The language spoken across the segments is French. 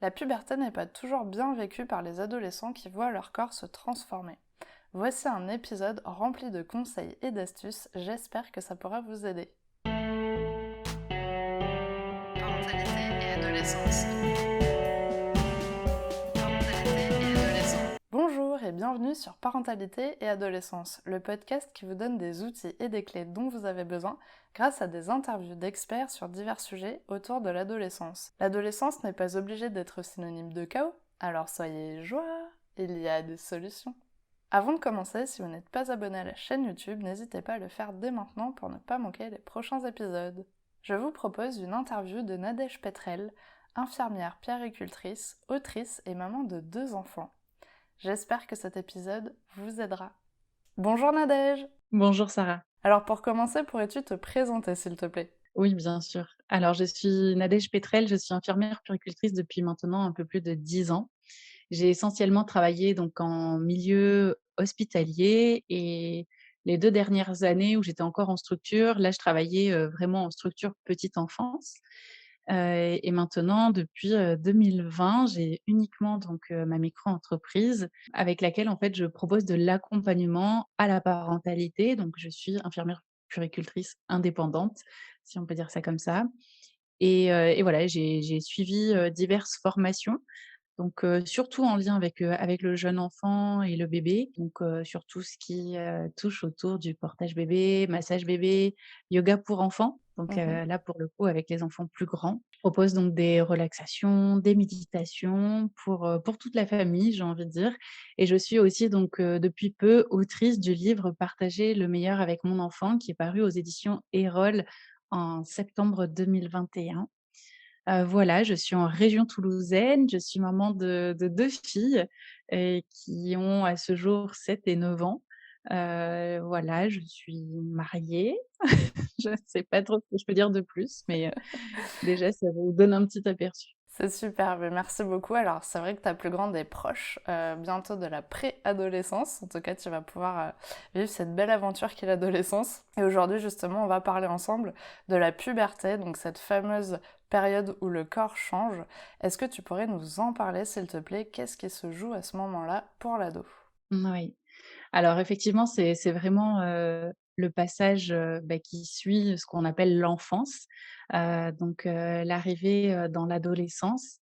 La puberté n'est pas toujours bien vécue par les adolescents qui voient leur corps se transformer. Voici un épisode rempli de conseils et d'astuces, j'espère que ça pourra vous aider. Parentalité et adolescence. Parentalité et adolescence. Bonjour et bienvenue sur Parentalité et adolescence, le podcast qui vous donne des outils et des clés dont vous avez besoin grâce à des interviews d'experts sur divers sujets autour de l'adolescence. L'adolescence n'est pas obligée d'être synonyme de chaos, alors soyez joie, il y a des solutions. Avant de commencer, si vous n'êtes pas abonné à la chaîne YouTube, n'hésitez pas à le faire dès maintenant pour ne pas manquer les prochains épisodes. Je vous propose une interview de Nadège Petrel, infirmière puéricultrice, autrice et maman de 2 enfants. J'espère que cet épisode vous aidera. Bonjour Nadège! Bonjour Sarah. Alors pour commencer, pourrais-tu te présenter s'il te plaît? Oui, bien sûr. Alors, je suis Nadège Petrel, je suis infirmière puéricultrice depuis maintenant un peu plus de 10 ans. J'ai essentiellement travaillé donc en milieu hospitalier et les 2 dernières années où j'étais encore en structure, là, je travaillais, vraiment en structure petite enfance. Et maintenant depuis, 2020, j'ai uniquement donc, ma micro-entreprise avec laquelle, en fait, je propose de l'accompagnement à la parentalité. Donc je suis infirmière puéricultrice indépendante, si on peut dire ça comme ça. Et voilà, j'ai suivi, diverses formations, donc surtout en lien avec le jeune enfant et le bébé, donc sur tout ce qui, touche autour du portage bébé, massage bébé, yoga pour enfants, donc Mhm. là, pour le coup, avec les enfants plus grands. Je propose donc des relaxations, des méditations pour toute la famille, j'ai envie de dire, et je suis aussi donc depuis peu autrice du livre «Partager le meilleur avec mon enfant» qui est paru aux éditions Erol en septembre 2021. Voilà, je suis en région toulousaine, je suis maman de 2 filles, qui ont à ce jour 7 et 9 ans. Voilà, je suis mariée. Je ne sais pas trop ce que je peux dire de plus, mais déjà ça vous donne un petit aperçu. C'est super, mais merci beaucoup. Alors c'est vrai que ta plus grande est proche bientôt de la préadolescence. En tout cas, tu vas pouvoir vivre cette belle aventure qu'est l'adolescence. Et aujourd'hui, justement, on va parler ensemble de la puberté, donc cette fameuse période où le corps change. Est-ce que tu pourrais nous en parler, s'il te plaît? Qu'est-ce qui se joue à ce moment-là pour l'ado? Oui. Alors effectivement, c'est vraiment, le passage, qui suit ce qu'on appelle l'enfance, donc l'arrivée, dans l'adolescence.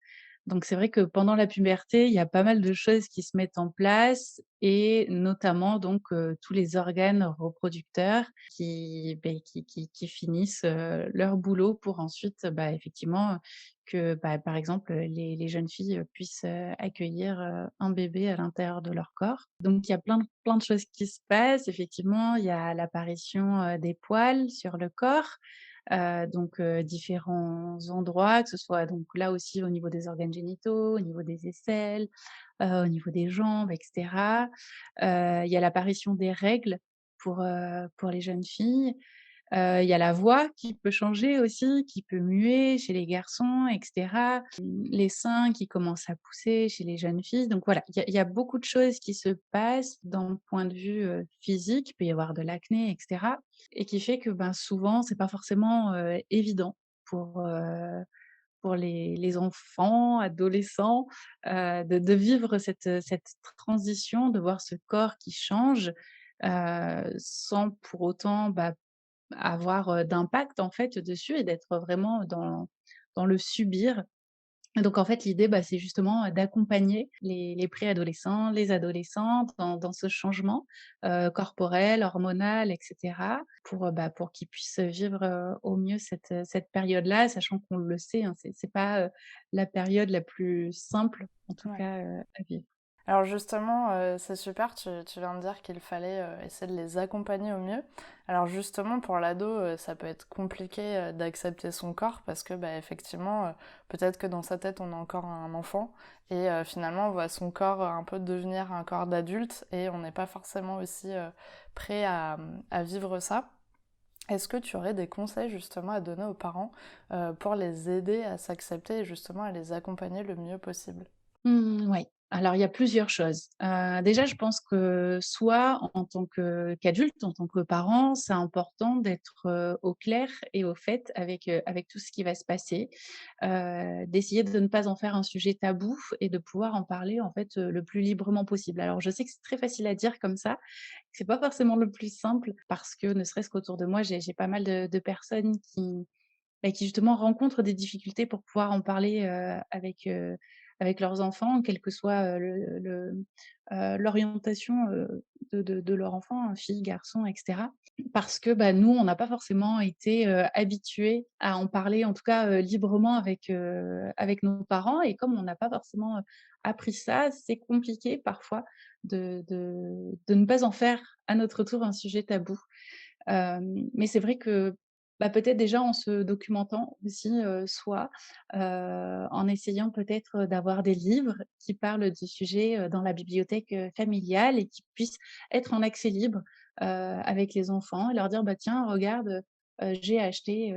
Donc c'est vrai que pendant la puberté, il y a pas mal de choses qui se mettent en place et notamment donc tous les organes reproducteurs qui finissent, leur boulot pour ensuite, effectivement, que, par exemple, les jeunes filles, puissent, accueillir, un bébé à l'intérieur de leur corps. Donc il y a plein de choses qui se passent. Effectivement, il y a l'apparition, des poils sur le corps, donc différents endroits, que ce soit donc là aussi au niveau des organes génitaux, au niveau des aisselles, au niveau des jambes et cetera. Il y a l'apparition des règles pour les jeunes filles. Il y a la voix qui peut changer aussi, qui peut muer chez les garçons et cetera. Les seins qui commencent à pousser chez les jeunes filles. Donc voilà, il y a beaucoup de choses qui se passent d'un point de vue, physique. Il peut y avoir de l'acné et cetera, et qui fait que, souvent, c'est pas forcément, évident pour, pour les enfants, adolescents, de vivre cette transition, de voir ce corps qui change, sans pour autant, avoir, d'impact en fait dessus et d'être vraiment dans le subir. Et donc en fait l'idée, c'est justement, d'accompagner les préadolescents, les adolescents dans ce changement, corporel, hormonal et cetera pour qu'ils puissent vivre, au mieux cette période-là, sachant qu'on le sait, hein, c'est pas, la période la plus simple en tout Ouais. cas, à vivre. Alors justement, c'est super, tu viens de dire qu'il fallait essayer de les accompagner au mieux. Alors justement, pour l'ado, ça peut être compliqué d'accepter son corps parce que effectivement, peut-être que dans sa tête, on a encore un enfant et finalement, on voit son corps un peu devenir un corps d'adulte et on n'est pas forcément aussi prêt à vivre ça. Est-ce que tu aurais des conseils justement à donner aux parents pour les aider à s'accepter et justement à les accompagner le mieux possible? Ouais. Alors, il y a plusieurs choses. Déjà, je pense que soit en tant qu'adulte, en tant que parent, c'est important d'être, au clair et au fait avec tout ce qui va se passer, d'essayer de ne pas en faire un sujet tabou et de pouvoir en parler, en fait, le plus librement possible. Alors, je sais que c'est très facile à dire comme ça, que c'est pas forcément le plus simple parce que ne serait-ce qu'autour de moi, j'ai pas mal de personnes qui justement rencontrent des difficultés pour pouvoir en parler, avec leurs enfants, quelle que soit, l'orientation, de leur enfant, hein, fille, garçon et cetera. Parce que, bah, nous, on n'a pas forcément été, habitués à en parler, en tout cas, librement avec nos parents et comme on n'a pas forcément, appris ça, c'est compliqué parfois de ne pas en faire à notre tour un sujet tabou. Mais c'est vrai que, bah, peut-être déjà en se documentant aussi, soi, en essayant peut-être, d'avoir des livres qui parlent du sujet, dans la bibliothèque, familiale et qui puissent être en accès libre, avec les enfants et leur dire: «Bah, tiens regarde, j'ai acheté,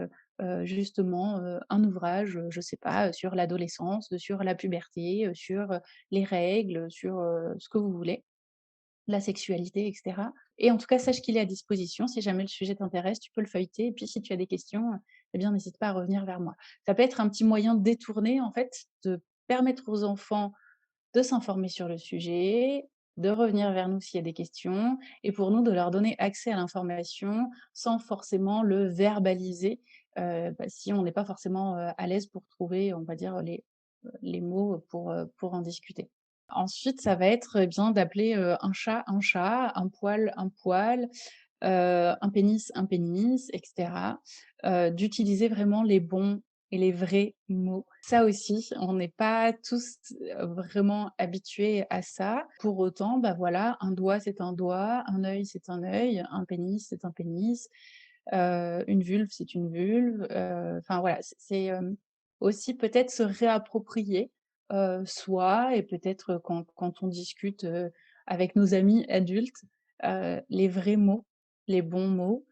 justement, un ouvrage, je sais pas, sur l'adolescence, sur la puberté, sur, les règles, sur, ce que vous voulez». La sexualité et cetera et en tout cas, sache qu'il est à disposition. Si jamais le sujet t'intéresse, tu peux le feuilleter et puis si tu as des questions, eh bien, n'hésite pas à revenir vers moi. Ça peut être un petit moyen détourné, en fait, de permettre aux enfants de s'informer sur le sujet, de revenir vers nous s'il y a des questions et pour nous, de leur donner accès à l'information sans forcément le verbaliser, bah, si on n'est pas forcément, à l'aise pour trouver, on va dire, les mots pour en discuter. Ensuite, ça va être, eh bien, d'appeler, un chat, un poil, un pénis et cetera. D'utiliser vraiment les bons et les vrais mots. Ça aussi, on n'est pas tous, vraiment habitués à ça. Pour autant, bah, voilà, un doigt, c'est un doigt, un œil, c'est un œil, un pénis, c'est un pénis, une vulve, c'est une vulve, enfin voilà, aussi peut-être se réapproprier, soi et peut-être, quand on discute, avec nos amis adultes, les vrais mots, les bons mots,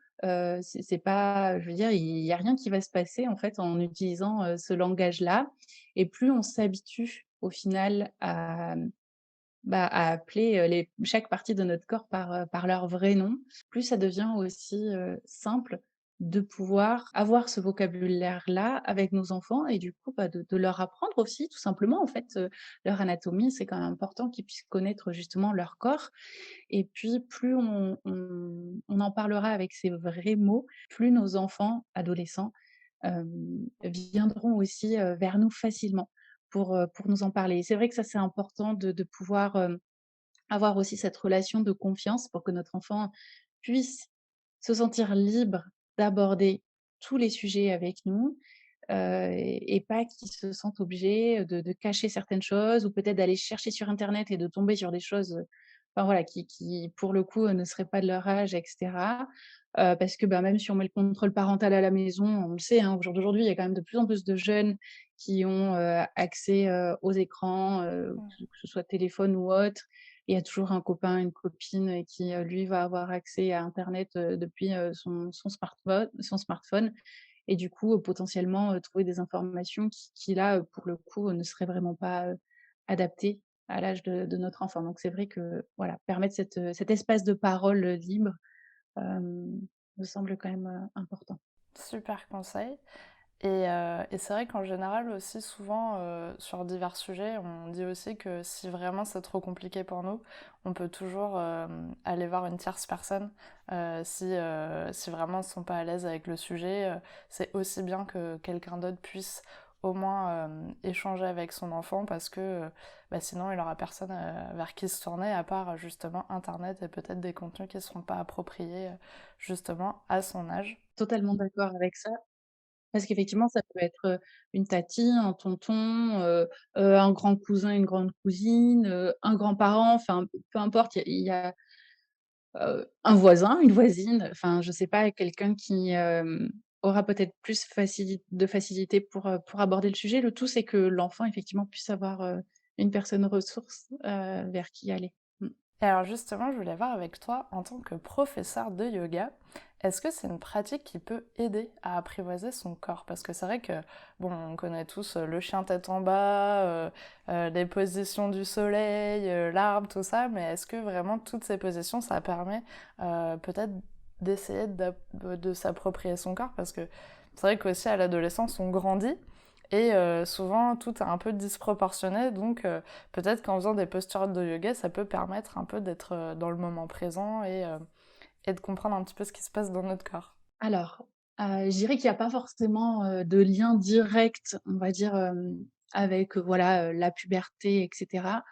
c'est pas je veux dire, il y a rien qui va se passer en fait en utilisant, ce langage-là et plus on s'habitue au final à appeler, chaque partie de notre corps par leur vrai nom, plus ça devient aussi, simple de pouvoir avoir ce vocabulaire-là avec nos enfants et du coup, bah, de leur apprendre aussi tout simplement en fait, leur anatomie. C'est quand même important qu'ils puissent connaître justement leur corps et puis plus on en parlera avec ces vrais mots, plus nos enfants, adolescents, viendront aussi, vers nous facilement pour nous en parler. Et c'est vrai que ça, c'est important de pouvoir, avoir aussi cette relation de confiance pour que notre enfant puisse se sentir libre d'aborder tous les sujets avec nous, et pas qu'il se sente obligé, de cacher certaines choses ou peut-être d'aller chercher sur internet et de tomber sur des choses, enfin voilà, qui pour le coup, ne seraient pas de leur âge et cetera. Parce que, bah, même si on met le contrôle parental à la maison, on le sait, hein, au jour d'aujourd'hui, il y a quand même de plus en plus de jeunes qui ont, accès, aux écrans, Mmh. que ce soit téléphone ou autre. Il y a toujours un copain, une copine, qui, lui, va avoir accès à internet, depuis, son smartphone et du coup, potentiellement, trouver des informations qui là, pour le coup, ne seraient vraiment pas, adaptées à l'âge de notre enfant. Donc c'est vrai que, voilà, permettre cet espace de parole, libre, me semble quand même, important. Super conseil. Et c'est vrai qu'en général aussi souvent, sur divers sujets, on dit aussi que si vraiment c'est trop compliqué pour nous, on peut toujours, aller voir une tierce personne, si vraiment ils sont pas à l'aise avec le sujet, c'est aussi bien que quelqu'un d'autre puisse au moins, échanger avec son enfant parce que, bah, sinon il aura personne, vers qui se tourner à part, justement internet et peut-être des contenus qui ne seront pas appropriés, justement à son âge. Totalement d'accord avec ça. Parce qu'effectivement, ça peut être, une tatie, un tonton, un grand cousin, une grande cousine, un grand-parent, enfin, peu importe, un voisin, une voisine, enfin, je sais pas, quelqu'un qui, aura peut-être plus de facilité pour aborder le sujet. Le tout, c'est que l'enfant, effectivement, puisse avoir, une personne ressource, vers qui aller. Mmh. Et alors justement, je voulais voir avec toi, en tant que professeur de yoga, Est-ce que c'est une pratique qui peut aider à apprivoiser son corps? Parce que c'est vrai que, bon, on connaît tous le chien tête en bas, les positions du soleil, l'arbre, tout ça, mais est-ce que vraiment toutes ces positions, ça permet peut-être d'essayer de s'approprier son corps? Parce que c'est vrai qu'aussi à l'adolescence, on grandit et souvent tout est un peu disproportionné, donc peut-être qu'en faisant des postures de yoga, ça peut permettre un peu d'être dans le moment présent et de comprendre un petit peu ce qui se passe dans notre corps. Alors, je dirais qu'il y a pas forcément, de lien direct, on va dire, avec, voilà, la puberté et cetera.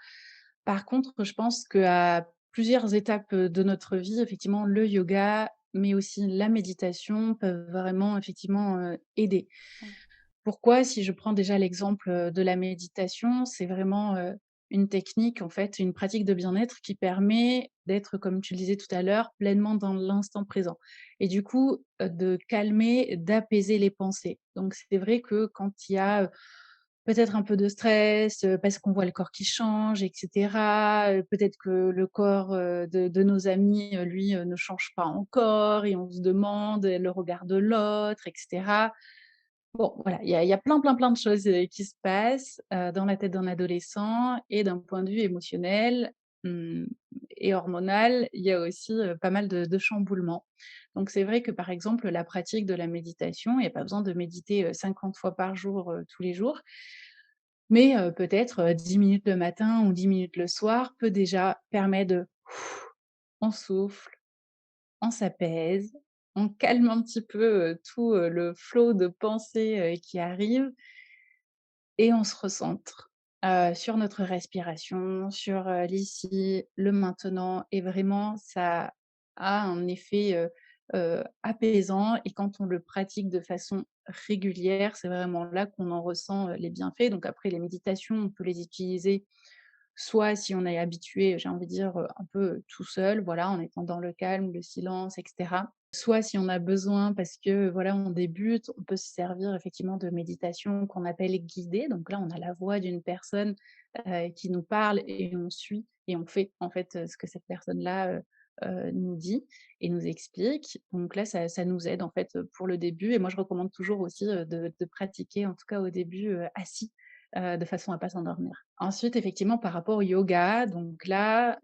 Par contre, je pense qu'à plusieurs étapes, de notre vie, effectivement, le yoga, mais aussi la méditation peuvent vraiment effectivement, aider. Mm. Pourquoi? Si je prends déjà l'exemple, de la méditation, c'est vraiment, une technique, en fait, une pratique de bien-être qui permet d'être, comme tu le disais tout à l'heure, pleinement dans l'instant présent et du coup, de calmer, d'apaiser les pensées. Donc c'est vrai que quand il y a, peut-être un peu de stress, parce qu'on voit le corps qui change et cetera, peut-être que le corps, de nos amis, lui, ne change pas encore et on se demande, le regard de l'autre et cetera. Bon, voilà, il y a plein, plein, plein de choses, qui se passent, dans la tête d'un adolescent et d'un point de vue émotionnel, mmh et hormonal, il y a aussi, pas mal de chamboulements. Donc c'est vrai que, par exemple, la pratique de la méditation, il y a pas besoin de méditer, 50 fois par jour, tous les jours, mais peut-être, 10 minutes le matin ou 10 minutes le soir peut déjà permettre de on souffle, on s'apaise, on calme un petit peu, tout, le flot de pensées, qui arrive et on se recentre, sur notre respiration, sur, l'ici, le maintenant et vraiment ça a un effet, apaisant et quand on le pratique de façon régulière, c'est vraiment là qu'on en ressent, les bienfaits. Donc après les méditations, on peut les utiliser soit si on est habitué, j'ai envie de dire, un peu tout seul, voilà, en étant dans le calme, le silence et cetera. Soit si on a besoin parce que, voilà, on débute, on peut se servir effectivement de méditation qu'on appelle guidée. Donc là, on a la voix d'une personne, qui nous parle et on suit et on fait, en fait, ce que cette personne-là, nous dit et nous explique. Donc là, ça nous aide, en fait, pour le début et moi, je recommande toujours aussi, de pratiquer, en tout cas au début, assis, de façon à pas s'endormir. Ensuite, effectivement, par rapport au yoga, donc là,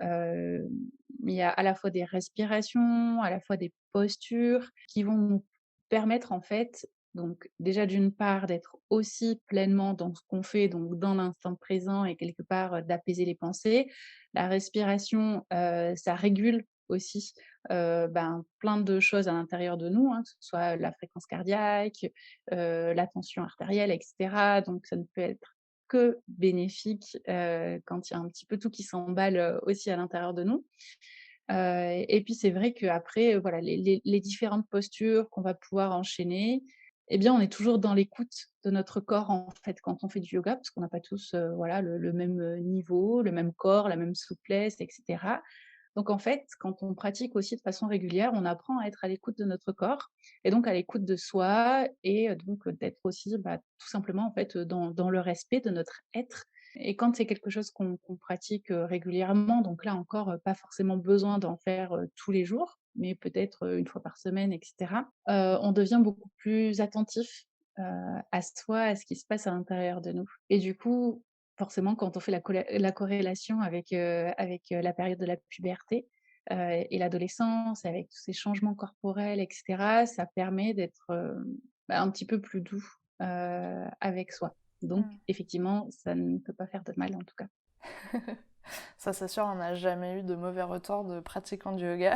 il y a à la fois des respirations, à la fois des postures qui vont nous permettre en fait, donc déjà d'une part d'être aussi pleinement dans ce qu'on fait, donc dans l'instant présent et quelque part, d'apaiser les pensées. La respiration, ça régule aussi, ben, plein de choses à l'intérieur de nous, hein, que ce soit la fréquence cardiaque, la tension artérielle et cetera. Donc ça ne peut être que bénéfique, quand il y a un petit peu tout qui s'emballe, aussi à l'intérieur de nous. Et puis c'est vrai qu'après, voilà, les différentes postures qu'on va pouvoir enchaîner, eh bien, on est toujours dans l'écoute de notre corps, en fait, quand on fait du yoga, parce qu'on n'a pas tous, voilà, le même, niveau, le même corps, la même souplesse et cetera. Donc en fait, quand on pratique aussi de façon régulière, on apprend à être à l'écoute de notre corps et donc à l'écoute de soi et donc d'être aussi, bah, tout simplement, en fait, dans le respect de notre être et quand c'est quelque chose qu'on pratique, régulièrement, donc là encore, pas forcément besoin d'en faire, tous les jours, mais peut-être, 1 fois par semaine et cetera, on devient beaucoup plus attentif, heu, à soi, à ce qui se passe à l'intérieur de nous et du coup, forcément, quand on fait la corrélation avec la période de la puberté, et l'adolescence, avec tous ces changements corporels et cetera, ça permet d'être, bah, un petit peu plus doux, avec soi. Donc Mm. effectivement, ça ne peut pas faire de mal en tout cas. Ça, c'est sûr, on n'a jamais eu de mauvais retours de pratiquants du yoga.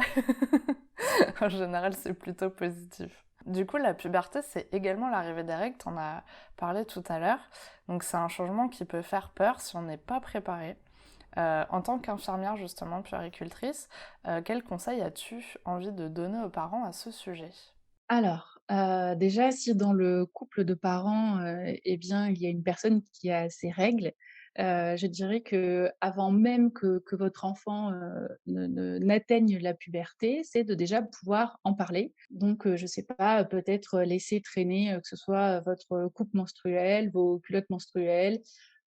En général, c'est plutôt positif. Du coup, la puberté, c'est également l'arrivée des règles, t'en as parlé tout à l'heure. Donc, c'est un changement qui peut faire peur si on n'est pas préparé. En tant qu'infirmière, justement, puéricultrice, quels conseils as-tu envie de donner aux parents à ce sujet? Alors, déjà si dans le couple de parents, eh bien, il y a une personne qui a ses règles, je dirais qu'avant même que votre enfant, n'atteigne la puberté, c'est de déjà pouvoir en parler. Donc, je sais pas, peut-être laisser traîner, que ce soit votre coupe menstruelle, vos culottes menstruelles,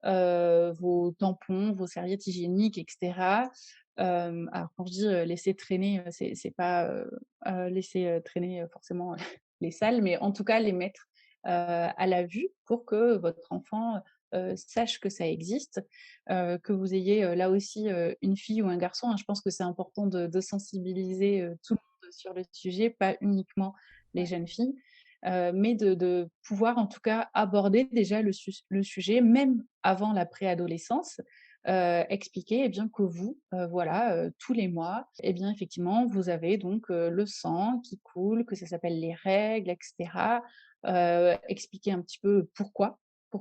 vos tampons, vos serviettes hygiéniques et cetera. Alors quand je dis, laisser traîner, c'est pas, laisser, traîner, forcément les salles, mais en tout cas les mettre, à la vue pour que votre enfant, sache que ça existe, que vous ayez, là aussi, une fille ou un garçon, hein. Je pense que c'est important de sensibiliser, tout le monde sur le sujet, pas uniquement les Ouais, jeunes filles, mais de pouvoir en tout cas aborder déjà le sujet, même avant la préadolescence, expliquer, eh bien, que vous, voilà, tous les mois, eh bien, effectivement, vous avez donc, le sang qui coule, que ça s'appelle les règles et cetera. Expliquer un petit peu pourquoi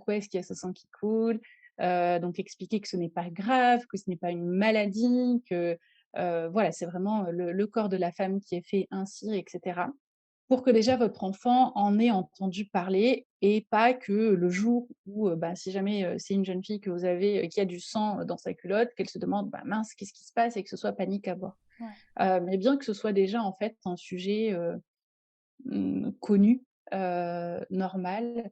est-ce qu'il y a ce sang qui coule? Donc expliquer que ce n'est pas grave, que ce n'est pas une maladie, que, voilà, c'est vraiment, le corps de la femme qui est fait ainsi et cetera. Pour que déjà votre enfant en ait entendu parler et pas que le jour où, bah, si jamais, c'est une jeune fille que vous avez, qui a du sang, dans sa culotte, qu'elle se demande: «Bah, mince, qu'est-ce qui se passe?» et que ce soit panique à bord. ouais, Mais bien que ce soit déjà en fait un sujet, connu, normal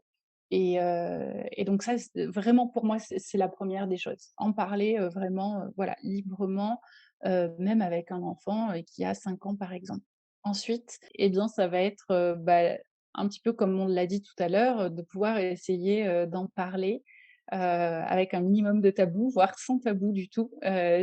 et donc ça, c'est vraiment pour moi, c'est la première des choses. En parler, vraiment, voilà, librement, même avec un enfant, qui a 5 ans, par exemple. Ensuite, eh bien, ça va être, bah, un petit peu comme on l'a dit tout à l'heure, de pouvoir essayer, d'en parler, avec un minimum de tabou, voire sans tabou du tout,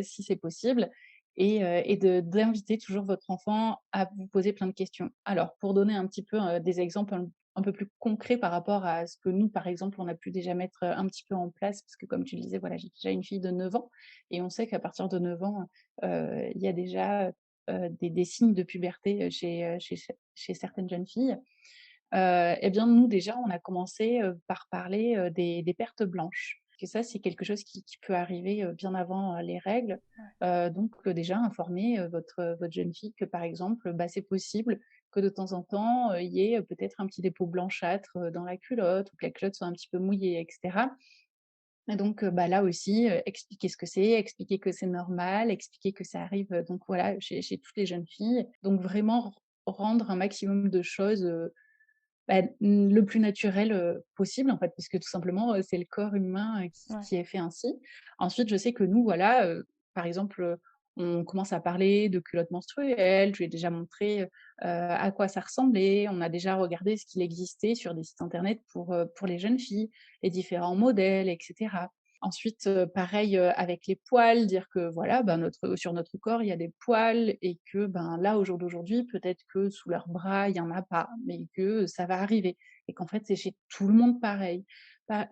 si c'est possible et d'inviter toujours votre enfant à vous poser plein de questions. Alors pour donner un petit peu, des exemples un peu plus concret par rapport à ce que nous, par exemple, on a pu déjà mettre, un petit peu en place parce que comme tu le disais, voilà, j'ai déjà une fille de 9 ans et on sait qu'à partir de 9 ans, il y a déjà, des signes de puberté, chez certaines jeunes filles. Et bien nous déjà, on a commencé, par parler, des pertes blanches. Et ça, c'est quelque chose qui peut arriver, bien avant, les règles. ouais. Donc déjà informer, votre jeune fille que, par exemple, bah, c'est possible que de temps en temps, il y ait, peut-être un petit dépôt blanchâtre, dans la culotte ou que la culotte soit un petit peu mouillée et cetera. Et donc, bah, là aussi, expliquer ce que c'est, expliquer que c'est normal, expliquer que ça arrive, donc voilà, chez toutes les jeunes filles. Donc vraiment rendre un maximum de choses, bah, le plus naturel, possible, en fait, parce que tout simplement, c'est le corps humain, Ouais. qui est fait ainsi. Ensuite, je sais que nous, voilà, par exemple, on commence à parler de culottes menstruelles. Je lui ai déjà montré, à quoi ça ressemblait. On a déjà regardé ce qu'il existait sur des sites internet pour les jeunes filles, les différents modèles et cetera. Ensuite, pareil, avec les poils, dire que voilà, ben, sur notre corps, il y a des poils et que, ben, là, au jour d'aujourd'hui, peut-être que sous leurs bras, il y en a pas, mais que ça va arriver et qu'en fait, c'est chez tout le monde pareil. Pas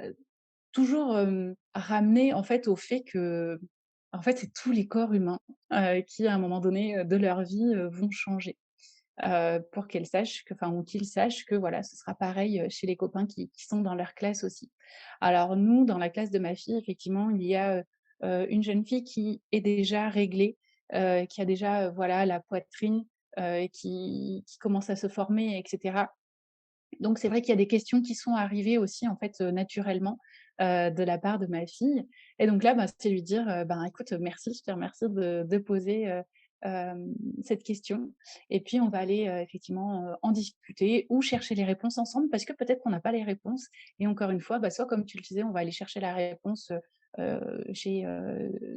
toujours, ramener, en fait, au fait que, en fait, c'est tous les corps humains, qui, à un moment donné, de leur vie, vont changer. Pour qu'elle sache que enfin ou qu'il sache que voilà, ce sera pareil, chez les copains qui sont dans leur classe aussi. Alors nous, dans la classe de ma fille, effectivement, il y a, une jeune fille qui est déjà réglée, qui a déjà, voilà, la poitrine, qui commence à se former et cetera. Donc c'est vrai qu'il y a des questions qui sont arrivées aussi en fait, naturellement, de la part de ma fille et donc là, bah, c'est lui dire, «Ben, écoute, merci, je te remercie de poser, cette question et puis on va aller, effectivement, en discuter ou chercher les réponses ensemble parce que peut-être qu'on n'a pas les réponses et encore une fois, bah, soit comme tu le disais, on va aller chercher la réponse, chez,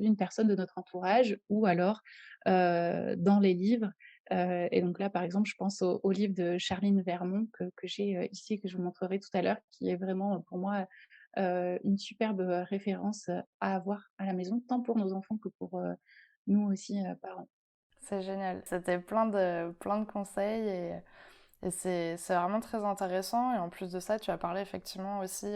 une personne de notre entourage ou alors, dans les livres. Et donc là, par exemple, je pense au livre de Charline Vermont que j'ai, ici et que je vous montrerai tout à l'heure, qui est vraiment, pour moi, une superbe, référence, à avoir à la maison, tant pour nos enfants que pour, nous aussi, parents. C'est génial. C'était plein de conseils et c'est vraiment très intéressant. Et en plus de ça, tu as parlé effectivement aussi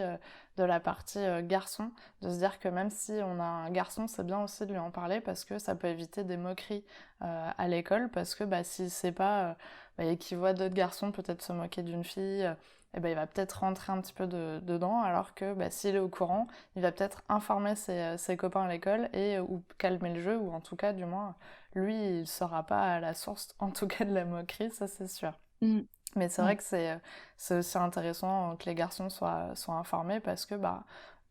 de la partie garçon, de se dire que même si on a un garçon, c'est bien aussi de lui en parler parce que ça peut éviter des moqueries à l'école. Parce que bah, s'il sait pas bah, et qu'il voit d'autres garçons peut-être se moquer d'une fille, et ben il va peut-être rentrer un petit peu dedans, alors que bah, s'il est au courant, il va peut-être informer ses copains à l'école et ou calmer le jeu, ou en tout cas, du moins, lui, il ne sera pas à la source, en tout cas, de la moquerie, ça c'est sûr. Mmh. Mais c'est vrai Ouais. que c'est aussi intéressant que les garçons soient informés parce que bah,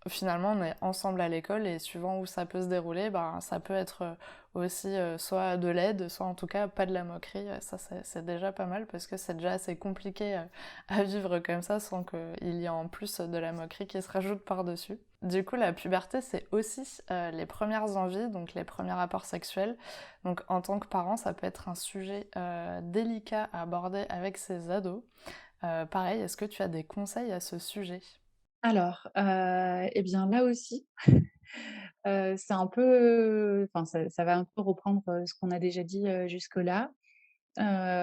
finalement on est ensemble à l'école et suivant où ça peut se dérouler, bah, ça peut être aussi soit de l'aide, soit en tout cas pas de la moquerie. Ça c'est déjà pas mal parce que c'est déjà assez compliqué à vivre comme ça sans qu'il y ait en plus de la moquerie qui se rajoute par-dessus. Du coup, la puberté, c'est aussi les premières envies, donc les premiers rapports sexuels. Donc en tant que parent, ça peut être un sujet délicat à aborder avec ses ados. Pareil, est-ce que tu as des conseils à ce sujet? Alors, et bien là aussi, c'est un peu enfin ça va un peu reprendre, ce qu'on a déjà dit, jusque-là.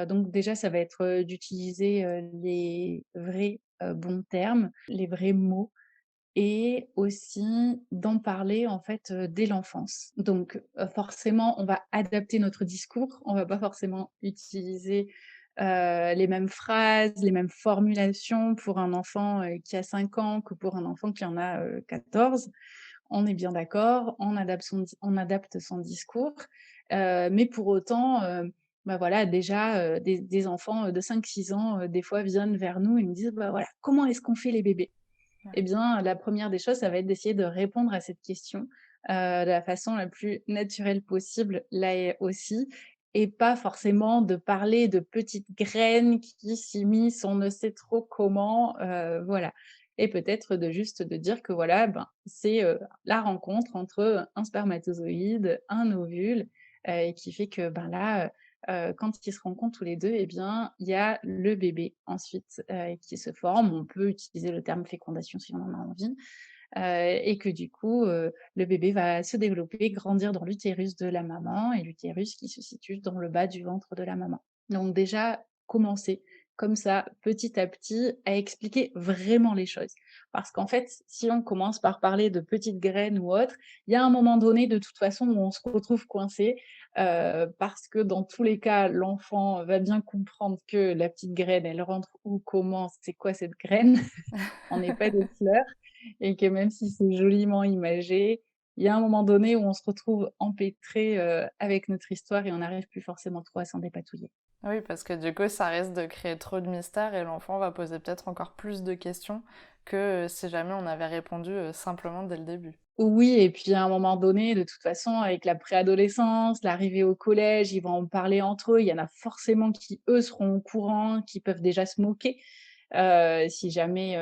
Donc déjà, ça va être, d'utiliser, les vrais, bons termes, les vrais mots et aussi d'en parler, en fait, dès l'enfance. Donc, forcément, on va adapter notre discours. On va pas forcément utiliser, les mêmes phrases, les mêmes formulations pour un enfant, qui a 5 ans que pour un enfant qui en a, 14. On est bien d'accord, on adapte son discours, mais pour autant, bah, voilà, déjà, des enfants, de 5 6 ans, des fois viennent vers nous et nous disent: «Bah, voilà, comment est-ce qu'on fait les bébés?» Ouais. Eh bien, la première des choses, ça va être d'essayer de répondre à cette question, de la façon la plus naturelle possible, là et aussi, et pas forcément de parler de petites graines qui s'immiscent on ne sait trop comment, voilà. Et peut-être de juste de dire que voilà, ben, c'est, la rencontre entre un spermatozoïde, un ovule, et qui fait que, ben, là, quand ils se rencontrent tous les 2, eh bien, il y a le bébé ensuite, qui se forme. On peut utiliser le terme fécondation si on en a envie, et que du coup, le bébé va se développer, grandir dans l'utérus de la maman et l'utérus qui se situe dans le bas du ventre de la maman. Donc déjà, commencer comme ça, petit à petit, à expliquer vraiment les choses. Parce qu'en fait, si on commence par parler de petites graines ou autre, il y a un moment donné, de toute façon, où on se retrouve coincé, parce que dans tous les cas, l'enfant va bien comprendre que la petite graine, elle rentre où, comment, c'est quoi cette graine? On n'est pas des fleurs et que même si c'est joliment imagé, il y a un moment donné où on se retrouve empêtré, avec notre histoire et on n'arrive plus forcément trop à s'en dépatouiller. Oui, parce que du coup, ça risque de créer trop de mystères et l'enfant va poser peut-être encore plus de questions que si jamais on avait répondu simplement dès le début. Oui, et puis à un moment donné, de toute façon, avec la préadolescence, l'arrivée au collège, ils vont en parler entre eux. Il y en a forcément qui, eux, seront au courant, qui peuvent déjà se moquer, si jamais,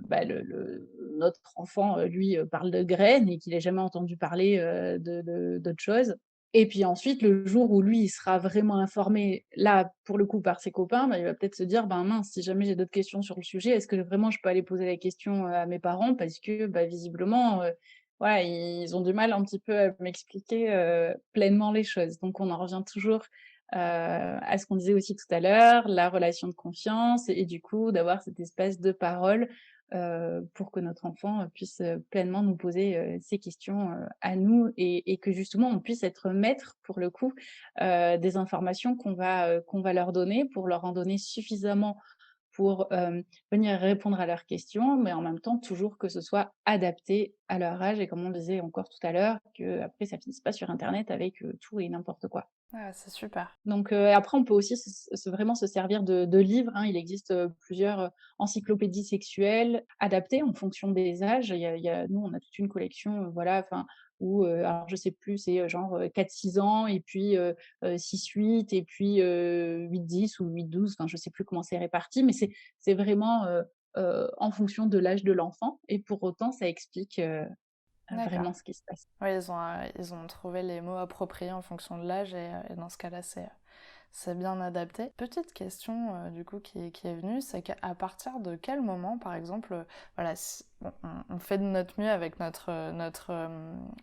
bah, le notre enfant, lui, parle de graines et qu'il ait jamais entendu parler, de d'autre chose. Et puis ensuite, le jour où lui, il sera vraiment informé, là, pour le coup, par ses copains, bah, il va peut-être se dire: «Ben mince, si jamais j'ai d'autres questions sur le sujet, est-ce que vraiment je peux aller poser la question, à mes parents?» parce que, bah, visiblement, voilà, ils ont du mal un petit peu à m'expliquer, pleinement les choses. Donc on en revient toujours, à ce qu'on disait aussi tout à l'heure, la relation de confiance et du coup d'avoir cet espace de parole, pour que notre enfant, puisse, pleinement nous poser, ses questions, à nous et que justement on puisse être maître pour le coup, des informations qu'on va leur donner pour leur en donner suffisamment pour, venir répondre à leurs questions, mais en même temps toujours que ce soit adapté à leur âge et comme on le disait encore tout à l'heure, qu'après ça finisse pas sur internet avec, tout et n'importe quoi. Ouais, c'est super. Donc après on peut aussi vraiment se servir de livres, hein. Il existe, plusieurs, encyclopédies sexuelles adaptées en fonction des âges. Il y a nous on a toute une collection, voilà, enfin où, alors je sais plus, c'est, genre, 4-6 ans et puis, 6-8 et puis, 8-10 ou 8-12, enfin je sais plus comment c'est réparti, mais c'est vraiment, en fonction de l'âge de l'enfant et pour autant ça explique, D'accord. vraiment ce qui se passe. Oui, ils ont trouvé les mots appropriés en fonction de l'âge et dans ce cas-là, c'est bien adapté. Petite question du coup qui est venue, c'est qu'à partir de quel moment, par exemple, voilà, bon, on fait de notre mieux avec notre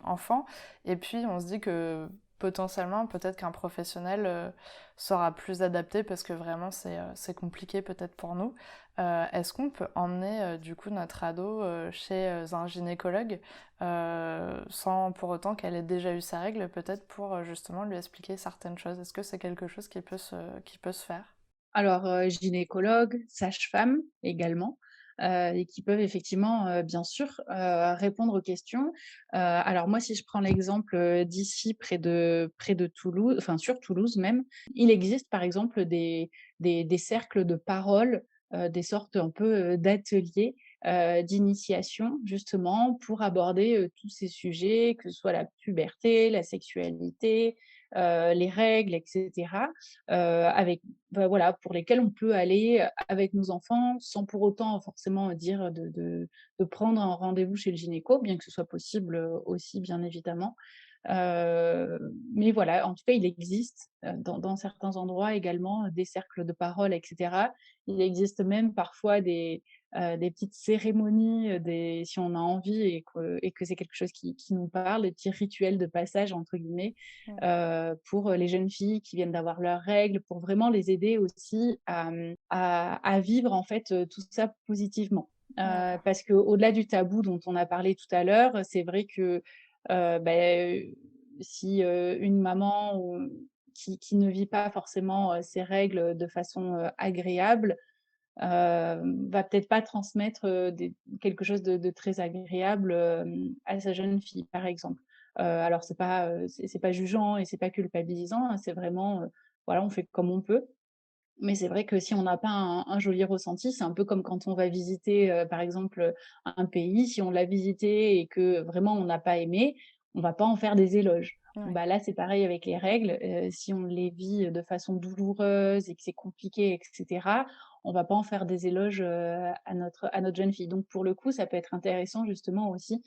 enfant, et puis on se dit que potentiellement, peut-être qu'un professionnel sera plus adapté parce que vraiment c'est compliqué peut-être pour nous. Est-ce qu'on peut emmener du coup notre ado chez un gynécologue sans pour autant qu'elle ait déjà eu sa règle, peut-être pour justement lui expliquer certaines choses. Est-ce que c'est quelque chose qui peut se faire? Alors, gynécologue, sage-femme également, et qui peuvent effectivement, bien sûr, répondre aux questions. Alors moi, si je prends l'exemple, d'ici près de Toulouse, enfin sur Toulouse même, il existe par exemple des cercles de parole, des sortes un peu, d'ateliers, d'initiation justement pour aborder, tous ces sujets, que ce soit la puberté, la sexualité, les règles et cetera, avec voilà, pour lesquelles on peut aller avec nos enfants sans pour autant forcément dire de prendre un rendez-vous chez le gynéco, bien que ce soit possible, aussi bien évidemment. Mais voilà, en tout cas, il existe, dans certains endroits également, des cercles de parole et cetera. Il existe même parfois des petites cérémonies, des si on a envie et que c'est quelque chose qui nous parle, des petits «rituels de passage» entre guillemets, Mmh. pour, les jeunes filles qui viennent d'avoir leurs règles, pour vraiment les aider aussi à vivre en fait, tout ça positivement. D'accord. Parce qu'au-delà du tabou dont on a parlé tout à l'heure, c'est vrai que, si, une maman ou qui ne vit pas forcément, ses règles de façon, agréable, va peut-être pas transmettre, des quelque chose de très agréable, à sa jeune fille, par exemple. Alors c'est pas jugeant et c'est pas culpabilisant, hein, c'est vraiment, voilà, on fait comme on peut. Mais c'est vrai que si on n'a pas un joli ressenti, c'est un peu comme quand on va visiter, par exemple, un pays. Si on l'a visité et que vraiment on n'a pas aimé, on va pas en faire des éloges. Bon Ouais. bah, là, c'est pareil avec les règles, si on les vit de façon douloureuse et que c'est compliqué et cetera, on va pas en faire des éloges, à notre jeune fille. Donc pour le coup, ça peut être intéressant justement aussi,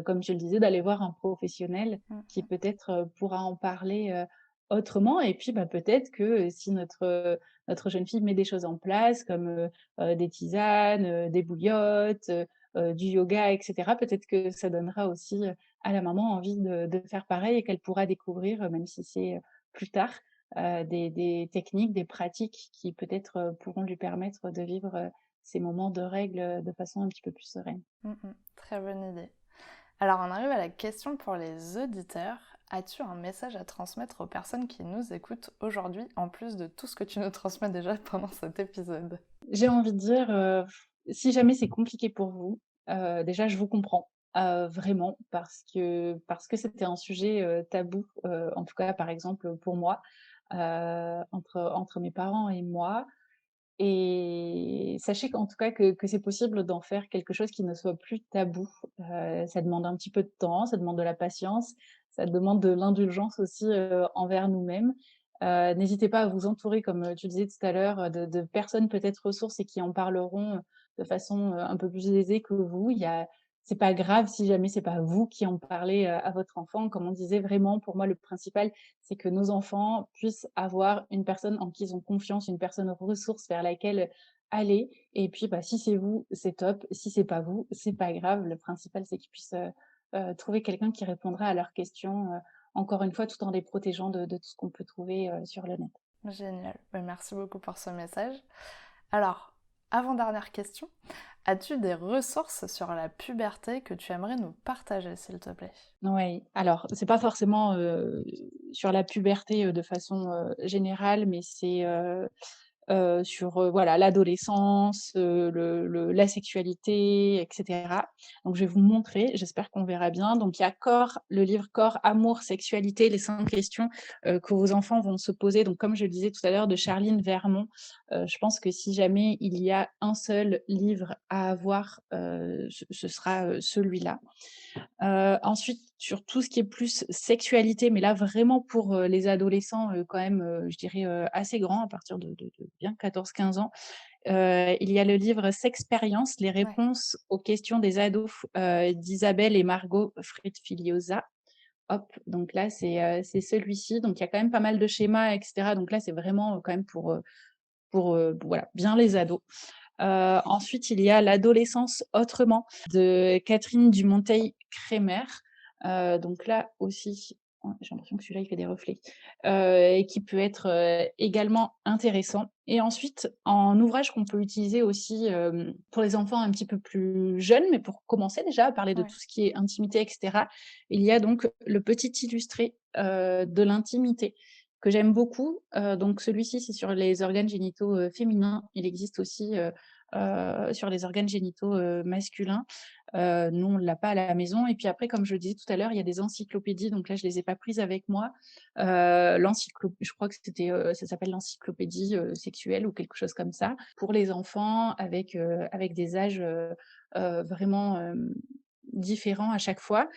comme je le disais, d'aller voir un professionnel qui Mmh. peut-être, pourra en parler, autrement et puis, bah, peut-être que, si notre jeune fille met des choses en place comme, des tisanes, des bouillottes, du yoga et cetera. Peut-être que ça donnera aussi, à la maman envie de faire pareil et qu'elle pourra découvrir, même si c'est, plus tard, des techniques, des pratiques qui peut-être, pourront lui permettre de vivre, ces moments de règles, de façon un petit peu plus sereine. Très bonne idée. Alors, on arrive à la question pour les auditeurs. As-tu un message à transmettre aux personnes qui nous écoutent aujourd'hui, en plus de tout ce que tu nous transmets déjà pendant cet épisode? J'ai envie de dire, si jamais c'est compliqué pour vous, déjà je vous comprends, vraiment parce que c'était un sujet, tabou, en tout cas par exemple, pour moi, entre mes parents et moi et sachez qu'en tout cas que c'est possible d'en faire quelque chose qui ne soit plus tabou. Ça demande un petit peu de temps, ça demande de la patience, ça demande de l'indulgence aussi, envers nous-mêmes. N'hésitez pas à vous entourer, comme, tu disais tout à l'heure, de personnes peut-être ressources et qui en parleront, de façon, un peu plus aisée que vous. C'est pas grave si jamais c'est pas vous qui en parlez, à votre enfant. Comme on disait, vraiment pour moi le principal, c'est que nos enfants puissent avoir une personne en qui ils ont confiance, une personne ressource vers laquelle aller et puis, bah, si c'est vous, c'est top, si c'est pas vous, c'est pas grave. Le principal, c'est qu'ils puissent, trouver quelqu'un qui répondra à leurs questions, encore une fois, tout en les protégeant de tout ce qu'on peut trouver, sur le net. Génial. Merci beaucoup pour ce message. Alors, avant-dernière question, as-tu des ressources sur la puberté que tu aimerais nous partager, s'il te plaît? Oui, alors c'est pas forcément, sur la puberté, de façon, générale, mais c'est, sur, voilà, l'adolescence, la sexualité et cetera. Donc je vais vous montrer, j'espère qu'on verra bien. Donc il y a le livre «Corps, amour, sexualité, les 5 questions», que vos enfants vont se poser. Donc comme je le disais tout à l'heure de Charline Vermont, je pense que si jamais il y a un seul livre à avoir, ce sera, celui-là. Ensuite, sur tout ce qui est plus sexualité, mais là vraiment pour, les adolescents, quand même, je dirais, assez grands, à partir de bien 14-15 ans, il y a le livre «Sexpérience, les Ouais. réponses aux questions des ados», d'Isabelle et Margot Fried-Filiosa. Hop, donc là c'est celui-ci, donc il y a quand même pas mal de schémas et cetera, donc là c'est vraiment, quand même pour, voilà, bien les ados. Ensuite, il y a «L'adolescence autrement» de Catherine Dumonteil-Crémer. Donc là aussi, j'ai l'impression que celui-là, il fait des reflets, et qui peut être, également intéressant. Et ensuite, en ouvrage qu'on peut utiliser aussi, pour les enfants un petit peu plus jeunes, mais pour commencer déjà à parler de Ouais. tout ce qui est intimité et cetera, il y a donc Le Petit Illustré, de l'intimité que j'aime beaucoup. Donc celui-ci, c'est sur les organes génitaux, féminins. Il existe aussi, sur les organes génitaux, masculins. Nous, on ne l'a pas à la maison et puis après, comme je le disais tout à l'heure, il y a des encyclopédies, donc là, je les ai pas prises avec moi. Je crois que ça s'appelle l'encyclopédie, sexuelle ou quelque chose comme ça, pour les enfants avec des âges, vraiment, différents à chaque fois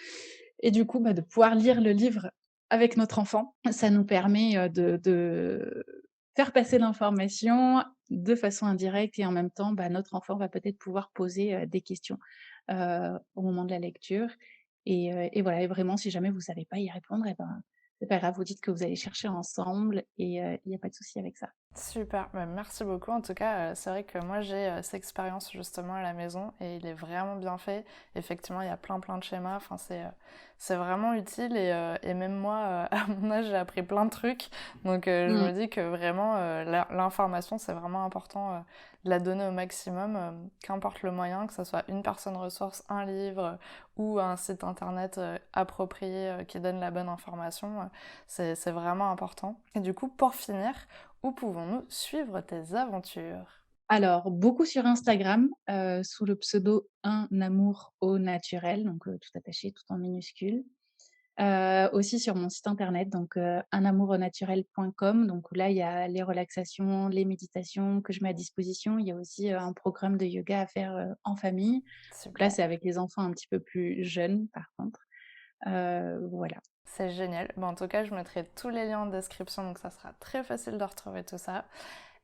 et du coup, bah, de pouvoir lire le livre avec notre enfant. Ça nous permet, de faire passer l'information de façon indirecte et en même temps, bah, notre enfant va peut-être pouvoir poser, des questions, au moment de la lecture et voilà et vraiment si jamais vous savez pas y répondre et ben, c'est pas grave, vous dites que vous allez chercher ensemble et il y a pas de souci avec ça. Super, bah, merci beaucoup. En tout cas, c'est vrai que moi j'ai cette expérience justement à la maison et il est vraiment bien fait. Effectivement, il y a plein de schémas. Enfin, c'est vraiment utile et même moi, à mon âge, j'ai appris plein de trucs. Donc, je me Mmh. dis que vraiment, l'information, c'est vraiment important de la donner au maximum, qu'importe le moyen, que ce soit une personne ressource, un livre ou un site internet approprié qui donne la bonne information. C'est vraiment important. Et du coup, pour finir, où pouvons-nous suivre tes aventures? Alors, beaucoup sur Instagram, sous le pseudo Un amour au naturel, donc tout attaché, tout en minuscules. Aussi sur mon site internet, donc unamouronaturel.com, donc où là, il y a les relaxations, les méditations que je mets à disposition. Il y a aussi, un programme de yoga à faire, en famille. Donc là, Super, c'est avec les enfants un petit peu plus jeunes, par contre. Voilà. c'est génial. Bon, en tout cas, je mettrai tous les liens en description, donc ça sera très facile de retrouver tout ça.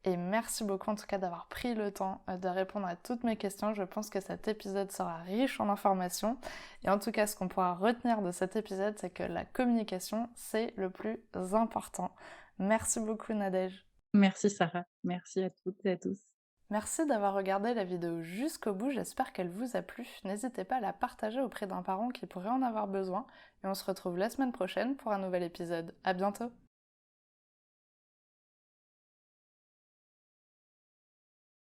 Et merci beaucoup en tout cas d'avoir pris le temps de répondre à toutes mes questions. Je pense que cet épisode sera riche en informations. Et en tout cas, ce qu'on pourra retenir de cet épisode, c'est que la communication, c'est le plus important. Merci beaucoup Nadège. Merci Sarah. Merci à toutes et à tous. Merci d'avoir regardé la vidéo jusqu'au bout, j'espère qu'elle vous a plu. N'hésitez pas à la partager auprès d'un parent qui pourrait en avoir besoin. Et on se retrouve la semaine prochaine pour un nouvel épisode. À bientôt!